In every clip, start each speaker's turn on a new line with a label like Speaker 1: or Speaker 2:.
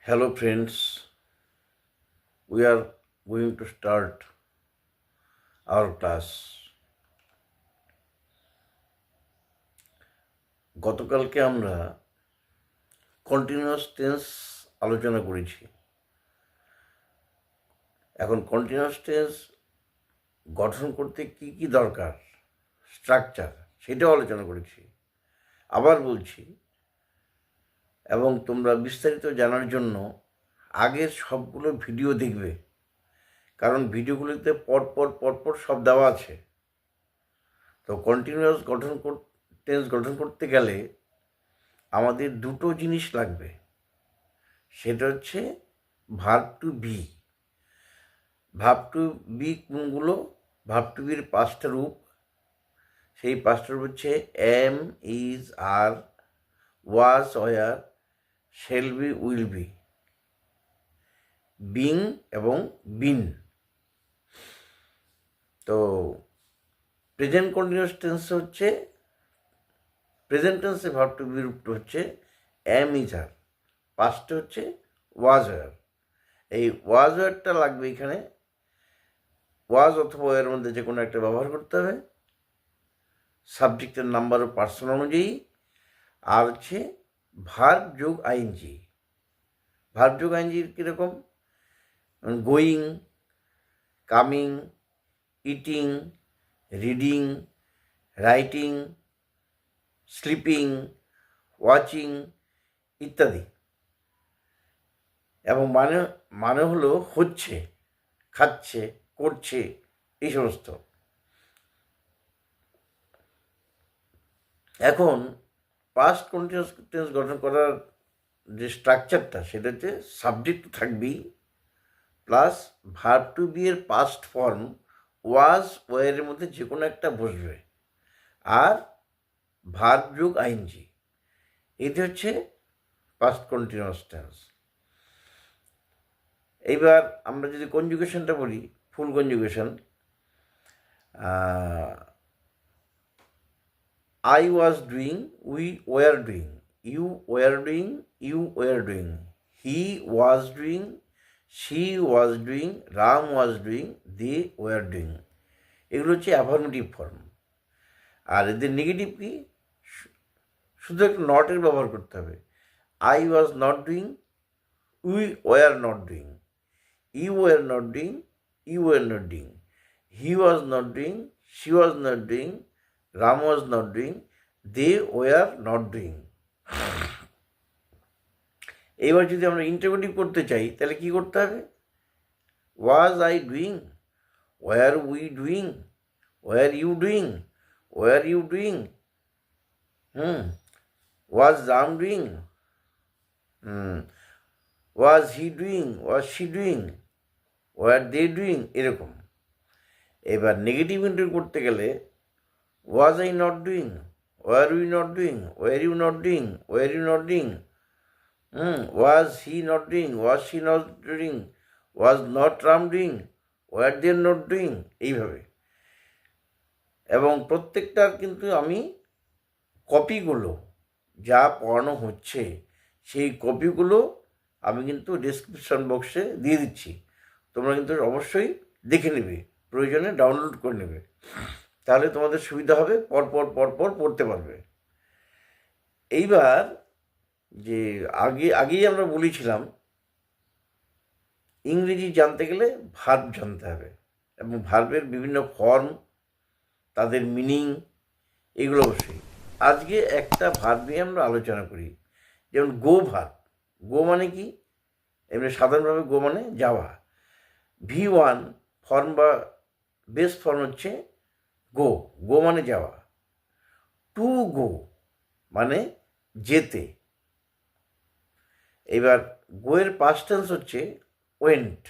Speaker 1: Hello, friends. We are going to start our class. গতকালকে আমরা continuous tense আলোচনা করেছি। এখন কন্টিনিউয়াস টেন্স গঠন করতে কি কি দরকার, স্ট্রাকচার, সেটাও আলোচনা করেছি। আবার বলছি, এবং তোমরা বিস্তারিত জানার জন্য আগের সবগুলো ভিডিও দেখবে, কারণ ভিডিওগুলিতে পরপর সব দেওয়া আছে। তো কন্টিনিউয়াস টেন্স গঠন করতে গেলে আমাদের দুটো জিনিস লাগবে। সেটা হচ্ছে verb to be. Verb to be কোনগুলো? ভার্ব টু বির পাঁচটা রূপ। সেই পাঁচটা রূপ হচ্ছে am, is, are, was, were, shall be, will be, being এবং বিন। তো প্রেজেন্ট কন্টিনিউয়াস টেন্স হচ্ছে, প্রেজেন্ট টেন্সে ভার্ব টু বি রূপটা হচ্ছে এম, ইজ, আর। পাঁচটা হচ্ছে ওয়াজ, ওয়ার। এই ওয়াজ ওয়ারটা লাগবে এখানে। ওয়াজ অথবা এর মধ্যে যে কোনো একটা ব্যবহার করতে হবে, সাবজেক্টের নাম্বার ও পার্সন অনুযায়ী। আর হচ্ছে ভার্ব যোগ আইএনজি। ভার্ব যোগ আইএনজির কীরকম? Going, coming, eating, reading, writing, sleeping, watching ইত্যাদি। এবং মানে হলো হচ্ছে, খাচ্ছে, করছে, এই সমস্ত। এখন পাস্ট কন্টিনিউয়াস টেন্স গঠন করার যে স্ট্রাকচারটা, সেটা হচ্ছে সাবজেক্ট থাকবেই, প্লাস ভার্ব টু বি এর পাস্ট ফর্ম ওয়াজ, ওয়ারের মধ্যে যে কোনো একটা বসবে, আর ভার্ব যোগ আইএনজি। এটি হচ্ছে পাস্ট কন্টিনিউয়াস টেন্স। এইবার আমরা যদি কনজুগেশনটা বলি, ফুল conjugation, I was doing, we were doing, you were doing, you were doing, he was doing, she was doing, Ram was doing, they were doing। এগুলো হচ্ছে অ্যাফার্মেটিভ ফর্ম। আর এদের negative কি? শুধু একটা নটের ব্যবহার করতে হবে। I was not doing, we were not doing, you were not doing, you were not doing, he was not doing, she was not doing, Ram was not doing, they were not doing। এবার যদি আমরা interrogative করতে চাই, তাহলে কি করতে হবে? Was I doing, were we doing, were you doing, were you doing, was Ram doing, was he doing, was she doing, were they doing, এরকম। এবার নেগেটিভ ইন্টারভিউ করতে গেলে was I not doing, were we not doing, were you not doing, were you not doing, was he not doing, was she not doing, was not Ram doing, were they not doing, এইভাবে। এবং প্রত্যেকটার কিন্তু আমি কপিগুলো, যা পড়ানো হচ্ছে সেই কপিগুলো আমি কিন্তু ডেসক্রিপশন বক্সে দিয়ে দিচ্ছি। তোমরা কিন্তু অবশ্যই দেখে নেবে, প্রয়োজনে ডাউনলোড করে নেবে, তাহলে তোমাদের সুবিধা হবে, পরপর পড়তে পারবে। এইবার যে আগেই আমরা বলেছিলাম, ইংরেজি জানতে গেলে ভার্ব জানতে হবে, এবং ভার্বের বিভিন্ন ফর্ম, তাদের মিনিং, এগুলো অবশ্যই। আজকে একটা ভার্ব নিয়ে আমরা আলোচনা করি, যেমন গো ভার্ব। গো মানে কি? এমনি সাধারণভাবে গো মানে যাওয়া। V1 ফর্ম বা বেস ফর্ম হচ্ছে গো। গো মানে যাওয়া। টু গো মানে যেতে। এবার গোয়ের পাস্ট টেন্স হচ্ছে ওয়েন্ট।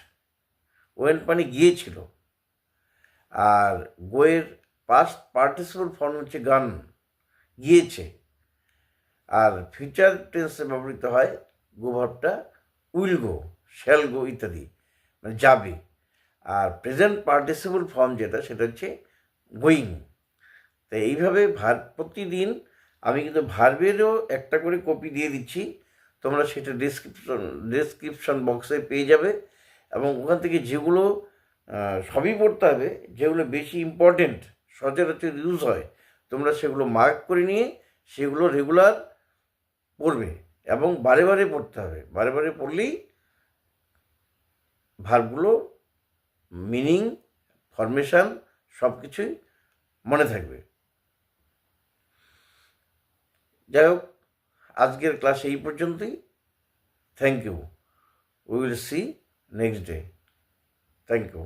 Speaker 1: ওয়েন্ট মানে গিয়েছিল। আর গোয়ের পাস্ট পার্টিসিপল ফর্ম হচ্ছে গান, গিয়েছে। আর ফিউচার টেন্সে ব্যবহৃত হয় গো ভার্বটা উইল গো, শ্যাল গো ইত্যাদি, মানে যাবে। আর প্রেজেন্ট পার্টিসিপল ফর্ম যেটা, সেটা হচ্ছে গোয়িং। তো এইভাবে প্রতিদিন আমি কিন্তু ভার্বেরও একটা করে কপি দিয়ে দিচ্ছি। তোমরা সেটা ডেসক্রিপশন বক্সে পেয়ে যাবে, এবং ওখান থেকে যেগুলো সবই পড়তে হবে, যেগুলো বেশি ইম্পর্টেন্ট সচরাচর ইউজ হয়, তোমরা সেগুলো মার্ক করে নিয়ে সেগুলো রেগুলার পড়বে, এবং বারে বারে পড়তে হবে। বারে বারে পড়লেই ভার্বগুলো মিনিং, ফরমেশান সব কিছুই মনে থাকবে। যাই হোক, আজকের ক্লাস এই পর্যন্তই। Thank you. We will see next day. Thank you.